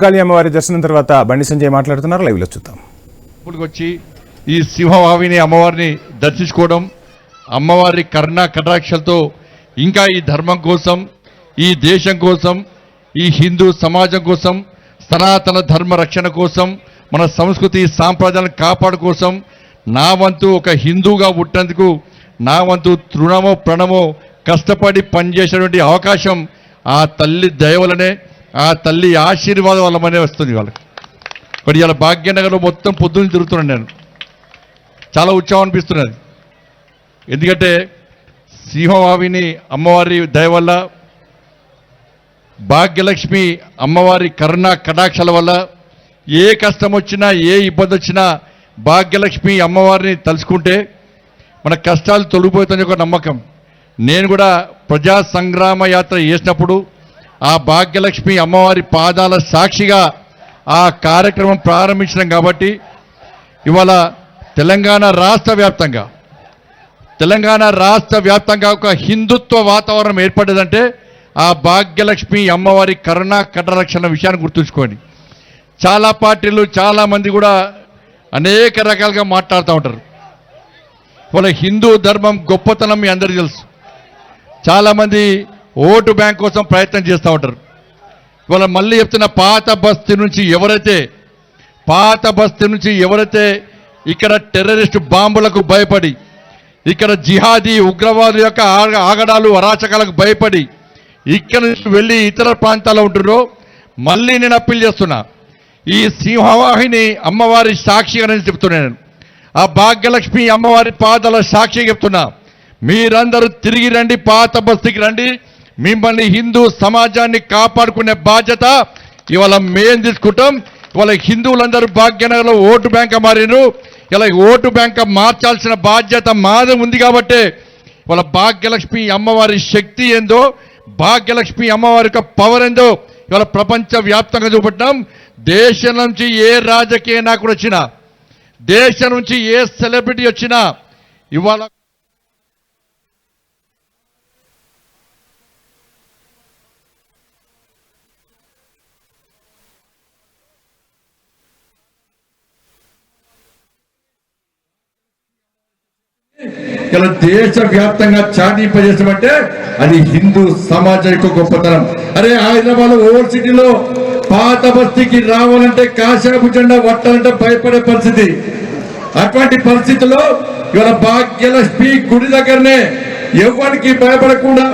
కాళీ అమ్మవారి దర్శనం తర్వాత బండి సంజయ్ మాట్లాడుతున్నారు. లైవ్ లో చూద్దాం. ఇప్పుడు వచ్చి ఈ సింహవాహిని అమ్మవారిని దర్శించుకోవడం, అమ్మవారి కరుణా కటాక్షలతో ఇంకా ఈ ధర్మం కోసం, ఈ దేశం కోసం, ఈ హిందూ సమాజం కోసం, సనాతన ధర్మ రక్షణ కోసం, మన సంస్కృతి సాంప్రదాయాలను కాపాడు కోసం నా వంతు ఒక హిందూగా పుట్టినందుకు నా వంతు తృణమో ప్రణమో కష్టపడి పనిచేసేటువంటి అవకాశం ఆ తల్లి దయ వల్లనే, ఆ తల్లి ఆశీర్వాదం వల్లనే వస్తుంది వాళ్ళకి. మరి ఇలా భాగ్యనగర్లో మొత్తం పొద్దున్న తిరుగుతున్నాను నేను. చాలా ఉత్సాహం అనిపిస్తున్నది. ఎందుకంటే సింహవాహిని అమ్మవారి దయ వల్ల, భాగ్యలక్ష్మి అమ్మవారి కరుణా కటాక్షల వల్ల ఏ కష్టం వచ్చినా, ఏ ఇబ్బంది వచ్చినా భాగ్యలక్ష్మి అమ్మవారిని తలుచుకుంటే మన కష్టాలు తొలగిపోతాయని ఒక నమ్మకం. నేను కూడా ప్రజా సంగ్రామ యాత్ర చేసినప్పుడు ఆ భాగ్యలక్ష్మి అమ్మవారి పాదాల సాక్షిగా ఆ కార్యక్రమం ప్రారంభించడం కాబట్టి ఇవాళ తెలంగాణ రాష్ట్ర వ్యాప్తంగా ఒక హిందుత్వ వాతావరణం ఏర్పడ్డదంటే ఆ భాగ్యలక్ష్మి అమ్మవారి కరుణా కటాక్షణ విషయాన్ని గుర్తుంచుకోండి. చాలా పార్టీలు, చాలామంది కూడా అనేక రకాలుగా మాట్లాడుతూ ఉంటారు. ఇవాళ హిందూ ధర్మం గొప్పతనం మీ అందరికీ తెలుసు. చాలామంది ఓటు బ్యాంక్ కోసం ప్రయత్నం చేస్తూ ఉంటారు. ఇవాళ మళ్ళీ చెప్తున్న పాత బస్తీ నుంచి ఎవరైతే ఇక్కడ టెర్రరిస్టు బాంబులకు భయపడి, ఇక్కడ జిహాదీ ఉగ్రవాదుల యొక్క ఆగడాలు అరాచకాలకు భయపడి ఇక్కడ నుంచి వెళ్ళి ఇతర ప్రాంతాల్లో ఉంటున్నారో, మళ్ళీ నేను అప్పీల్ చేస్తున్నా, ఈ సింహవాహిని అమ్మవారి సాక్షిగా నేను చెప్తున్నాను, ఆ భాగ్యలక్ష్మి అమ్మవారి పాదాల సాక్షిగా చెప్తున్నా, మీరందరూ తిరిగి రండి, పాత బస్తీకి రండి. మిమ్మల్ని హిందూ సమాజాన్ని కాపాడుకునే బాధ్యత ఇవాళ మేం తీసుకుంటాం. ఇవాళ హిందువులందరూ భాగ్యనగర్లో ఓటు బ్యాంక్ మారినారు. ఇలా ఓటు బ్యాంక్ మార్చాల్సిన బాధ్యత మాది ఉంది. కాబట్టి ఇవాళ భాగ్యలక్ష్మి అమ్మవారి శక్తి ఏందో, భాగ్యలక్ష్మి అమ్మవారి యొక్క పవర్ ఏందో ఇవాళ ప్రపంచ వ్యాప్తంగా చూపెట్టాం. దేశం నుంచి ఏ రాజకీయ నాయకుడు వచ్చినా, దేశం నుంచి ఏ సెలబ్రిటీ వచ్చినా ఇవాళ ఇలా దేశవ్యాప్తంగా చాటింపజేసామంటే అది హిందూ సమాజం యొక్క గొప్పతనం. అరే హైదరాబాద్ ఓల్డ్ సిటీలో పాత బస్తీకి రావాలంటే కాశాపు జెండా పట్టాలంటే భయపడే పరిస్థితి. అటువంటి పరిస్థితుల్లో ఇవాళ భాగ్యలక్ష్మి గుడి దగ్గరనే ఎవరికి భయపడకుండా,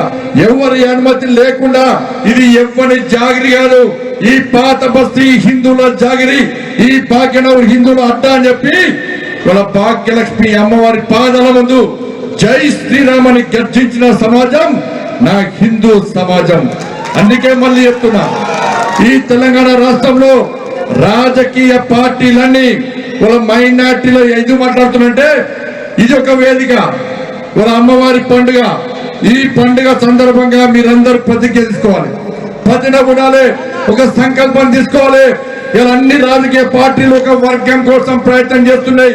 ఎవరి అనుమతి లేకుండా, ఇది ఎవరి జాగిరి కాదు, ఈ పాత బస్తీ హిందువుల జాగిరి, ఈ భాగ్యనగర్ హిందువుల అడ్డా అని చెప్పి ఇవాళ భాగ్యలక్ష్మి అమ్మవారి పాదాల ముందు జై శ్రీరామని గర్జించిన సమాజం నా హిందూ సమాజం. అందుకే మళ్ళీ చెప్తున్నా, ఈ తెలంగాణ రాష్ట్రంలో రాజకీయ పార్టీలన్నీ వాళ్ళ మైనార్టీలో ఎందుకు మాట్లాడుతున్నంటే, ఇది ఒక వేదిక, వాళ్ళ అమ్మవారి పండుగ. ఈ పండుగ సందర్భంగా మీరందరూ ప్రతిజ్ఞ తీసుకోవాలి, ప్రతిన ఉండాలి, ఒక సంకల్పం తీసుకోవాలి. ఇలా అన్ని రాజకీయ పార్టీలు ఒక వర్గం కోసం ప్రయత్నం చేస్తున్నాయి.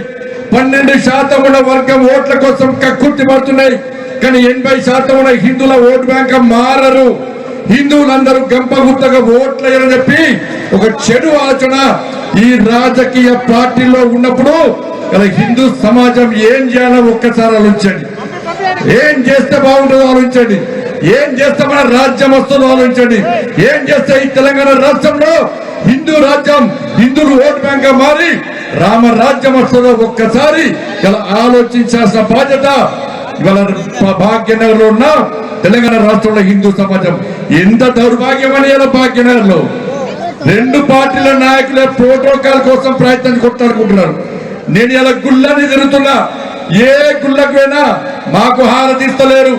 12% ఉన్న వర్గం ఓట్ల కోసం కక్కుర్తి పడుతున్నాయి. కానీ 80% ఉన్న హిందువుల ఓటు బ్యాంక్ మారరు. హిందువులందరూ గంపగుత్తగా ఓట్లేయని చెప్పి ఒక చెడు ఆలోచన ఈ రాజకీయ పార్టీలో ఉన్నప్పుడు ఇలా హిందూ సమాజం ఏం చేయాలో ఒక్కసారి ఆలోచించండి. ఏం చేస్తే బాగుంటుందో ఆలోచించండి. ఏం చేస్తే మన రాజ్యం వస్తుందో ఆలోచించండి. ఏం చేస్తే ఈ తెలంగాణ రాష్ట్రంలో హిందూ రాజ్యం, హిందువులు ఓటు బ్యాంక్ గా మారి రామరాజ్యం వస్తుందో ఒక్కసారి ఇలా ఆలోచించాల్సిన బాధ్యత ఇవాళ భాగ్యనగర్ లో ఉన్న తెలంగాణ రాష్ట్రంలో హిందూ సమాజం. ఎంత దౌర్భాగ్యం అని ఇలా భాగ్యనగర్ లో 2 పార్టీల నాయకులే ప్రోటోకాల్ కోసం ప్రయత్నం కొట్టాడుకుంటున్నారు. నేను ఇలా గుళ్ళని తిరుగుతున్నా, ఏ గుళ్ళకు పోయినా మాకు హారతిస్తలేరు,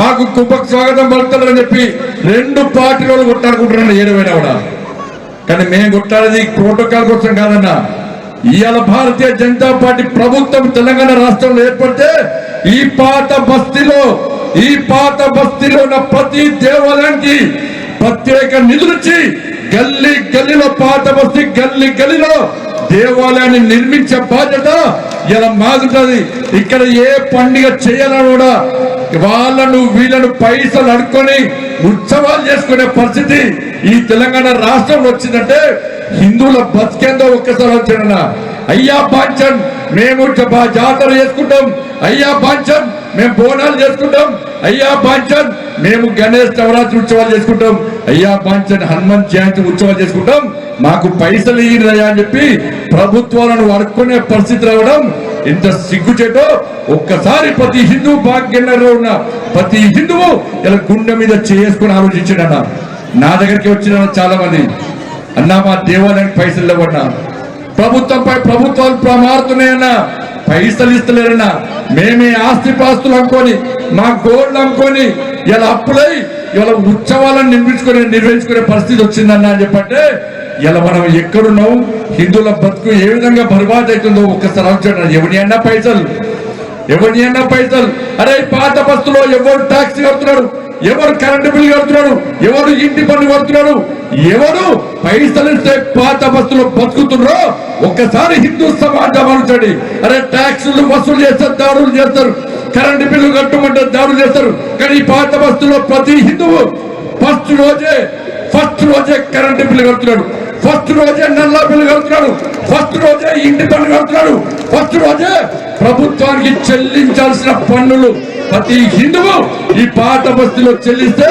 మాకు కుప్పకు స్వాగతం పలుకుతారు అని చెప్పి 2 పార్టీల వాళ్ళు కొట్టాడుకుంటున్నారు ఏడవైనా కూడా. కానీ మేము కొట్టాడేది ప్రోటోకాల్ కోసం కాదన్నా. ఇవాళ భారతీయ జనతా పార్టీ ప్రభుత్వం తెలంగాణ రాష్ట్రంలో ఏర్పడితే ఈ పాత బస్తీలో ఉన్న ప్రతి దేవాలయానికి ప్రత్యేక నిధులిచ్చి గల్లీలో పాత బస్తీ గల్లీలో దేవాలయాన్ని నిర్మించే బాధ్యత ఇలా మాగుతుంది. ఇక్కడ ఏ పండుగ చేయాలని కూడా వీళ్ళను పైసలు అడుక్కొని ఉత్సవాలు చేసుకునే పరిస్థితి ఈ తెలంగాణ రాష్ట్రంలో వచ్చిందంటే హిందువుల బతికేందో ఒక్కసారి వచ్చిన అయ్యా బాంచన్ మేము జాతర చేసుకుంటాం, అయ్యా బాంచన్ మేము బోనాలు చేసుకుంటాం, అయ్యా బాంచన్ మేము గణేష్ నవరాత్రి ఉత్సవాలు చేసుకుంటాం, అయ్యా బాంచన్ హనుమాన్ జయంతి ఉత్సవాలు చేసుకుంటాం, మాకు పైసలు ఇయ్యా అని చెప్పి ప్రభుత్వాలను అడుక్కునే పరిస్థితి రావడం ఎంత సిగ్గుచేటో ఒక్కసారి ప్రతి హిందూ భాగ్యంలో ఉన్న ప్రతి హిందువు ఇలా గుండె మీద చేసుకుని ఆలోచించాడన్న. నా దగ్గరికి వచ్చిన చాలా మంది అన్నా మా దేవాలయానికి పైసలు లేవన్నా, ప్రభుత్వంపై ప్రభుత్వాలు మారుతున్నాయన్నా, పైసలు ఇస్తలేరన్నా, మేమే ఆస్తి పాస్తులు అనుకొని మా గోల్డ్ అనుకొని ఇలా అప్పులై ఇలా ఉత్సవాలను నిర్వహించుకునే పరిస్థితి వచ్చిందన్నా అని చెప్పంటే ఇలా మనం ఎక్కడున్నాం, హిందువుల బతుకు ఏ విధంగా బర్బాద్ అవుతుందో ఒక్కసారి ఆలోచన. ఎవరి అన్నా పైసలు అరే పాత బస్తులో ఎవరు ట్యాక్సీ కడుతున్నాడు, ఎవరు కరెంటు బిల్లు కడుతున్నాడు, ఎవరు ఇంటి పన్ను కడుతున్నాడు, ఎవరు పైసలు ఇస్తే పాత బస్తులో బతుకుతున్నారో ఒక్కసారి హిందూ సమాజం ఆలోచండి. అరే ట్యాక్సులు వసూలు చేస్తారు, దాడులు చేస్తారు, కరెంటు బిల్లు కట్టమంటే దాడులు చేస్తారు, కానీ పాత బస్తులో ప్రతి హిందువు ఫస్ట్ రోజే కరెంటు బిల్లు కడుతున్నాడు, ఫస్ట్ రోజే నల్ల బిల్లు కడుతున్నాడు, ఫస్ట్ రోజే ఇంటి పన్ను కడుతున్నాడు, ఫస్ట్ రోజే ప్రభుత్వానికి చెల్లించాల్సిన పన్నులు ప్రతి హిందువు ఈ పాత బస్తీలో చెల్లిస్తే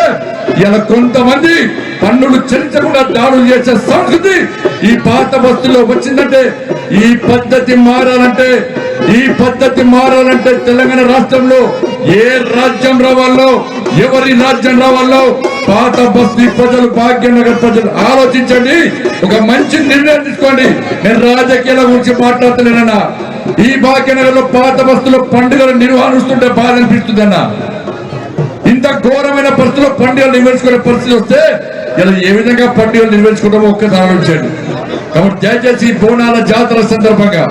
ఇలా కొంతమంది పన్నులు చెల్లించకుండా దాడులు చేసే సంస్కృతి ఈ పాత బస్తీలో వచ్చిందంటే ఈ పద్ధతి మారాలంటే తెలంగాణ రాష్ట్రంలో ఏ రాజ్యం రావాలో, ఎవరి రాజ్యం రావాలో పాత బస్తీ ప్రజలు, భాగ్యనగర్ ప్రజలు ఆలోచించండి, ఒక మంచి నిర్ణయం తీసుకోండి. నేను రాజకీయాల గురించి మాట్లాడుతున్నానన్నా. ఈ భాగ్యనగర్ లో పాత బస్తులో పండుగలు నిర్వహిస్తుంటే బాధ అనిపిస్తుంది అన్న. ఇంత ఘోరమైన పరిస్థితుల్లో పండుగలు నిర్వహించుకునే పరిస్థితి వస్తే ఇలా ఏ విధంగా పండుగలు నిర్వహించుకుంటామో ఒక్కసారి ఆలోచించండి. కాబట్టి దయచేసి బోనాల జాతర సందర్భంగా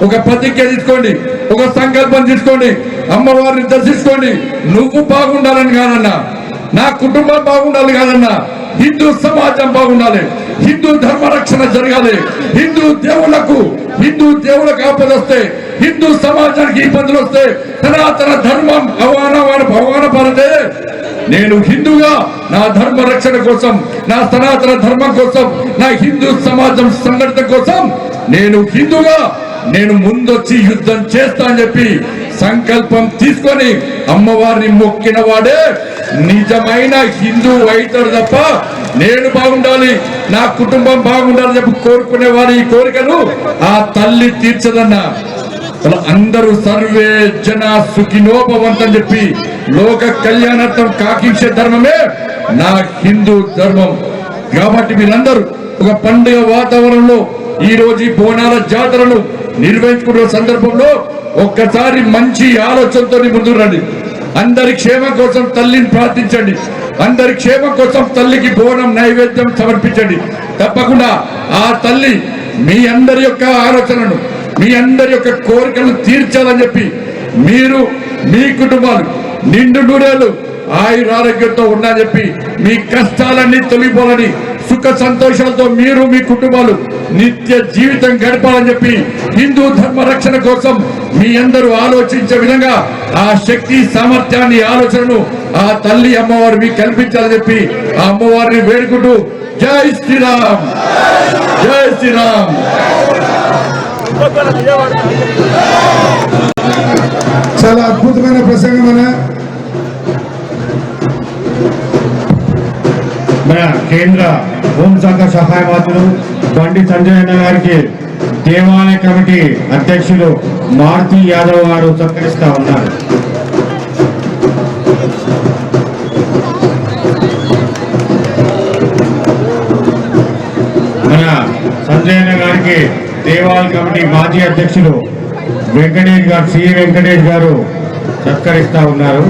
ఒక ప్రతిజ్ఞ తీసుకోండి, ఒక సంకల్పం తీసుకోండి, అమ్మవారిని దర్శించుకోండి. నువ్వు బాగుండాలని కాదన్నా, నా కుటుంబం బాగుండాలి కాదన్నా, హిందూ సమాజం బాగుండాలి, హిందూ ధర్మ రక్షణ జరగాలి, హిందూ దేవులకు ఆపద వస్తే, హిందూ సమాజానికి ఇబ్బందులు వస్తే, సనాతన ధర్మం అవమానపడితే నేను హిందూగా నా ధర్మ రక్షణ కోసం, నా సనాతన ధర్మం కోసం, నా హిందూ సమాజం సంఘటన కోసం నేను ముందొచ్చి యుద్ధం చేస్తా అని చెప్పి సంకల్పం తీసుకొని అమ్మవారిని మొక్కిన వాడే నిజమైన హిందూ అవుతాడు తప్ప నేను బాగుండాలి, నా కుటుంబం బాగుండాలని చెప్పి కోరుకునే వారి ఈ కోరికను ఆ తల్లి తీర్చదన్నా. అందరూ సర్వే జన సుఖినోభవంతం చెప్పి లోక కళ్యాణార్థం కాకించే ధర్మమే నా హిందూ ధర్మం. కాబట్టి మీరందరూ ఒక పండుగ వాతావరణంలో ఈ రోజు ఈ బోనాల జాతరను నిర్వహించుకునే సందర్భంలో ఒక్కసారి మంచి ఆలోచనతో ముందుకు రండి. అందరి క్షేమం కోసం తల్లిని ప్రార్థించండి, అందరి క్షేమం కోసం తల్లికి బోనం నైవేద్యం సమర్పించండి. తప్పకుండా ఆ తల్లి మీ అందరి యొక్క ఆలోచనను, మీ అందరి యొక్క కోరికలను తీర్చాలని చెప్పి మీరు, మీ కుటుంబాలు నిండు నూరేళ్లు ఆయురారోగ్యంతో ఉండాలని చెప్పి, మీ కష్టాలన్నీ తొలగిపోవాలని, సుఖ సంతోషాలతో మీరు, మీ కుటుంబాలు నిత్య జీవితం గడపాలని చెప్పి హిందూ ధర్మ రక్షణ కోసం మీ అందరూ ఆలోచించే విధంగా ఆ శక్తి, సామర్థ్యాన్ని, ఆలోచనను ఆ తల్లి అమ్మవారు మీకు కల్పించాలని చెప్పి ఆ అమ్మవారిని వేడుకుంటూ జై శ్రీరామ్, జై శ్రీరామ్. చాలా అద్భుతమైన ప్రసంగం. మన కేంద్ర హోంశాఖ సహాయ మంత్రులు బండి సంజయ్ అన్న గారికి దేవాలయ కమిటీ అధ్యక్షులు మారుతి యాదవ్ గారు సత్కరిస్తా ఉన్నారు. మన సంజయ్ అన్న గారికి దేవాలయ కమిటీ మాజీ అధ్యక్షులు వెంకటేష్ గారు, సి వెంకటేష్ గారు సత్కరిస్తా ఉన్నారు.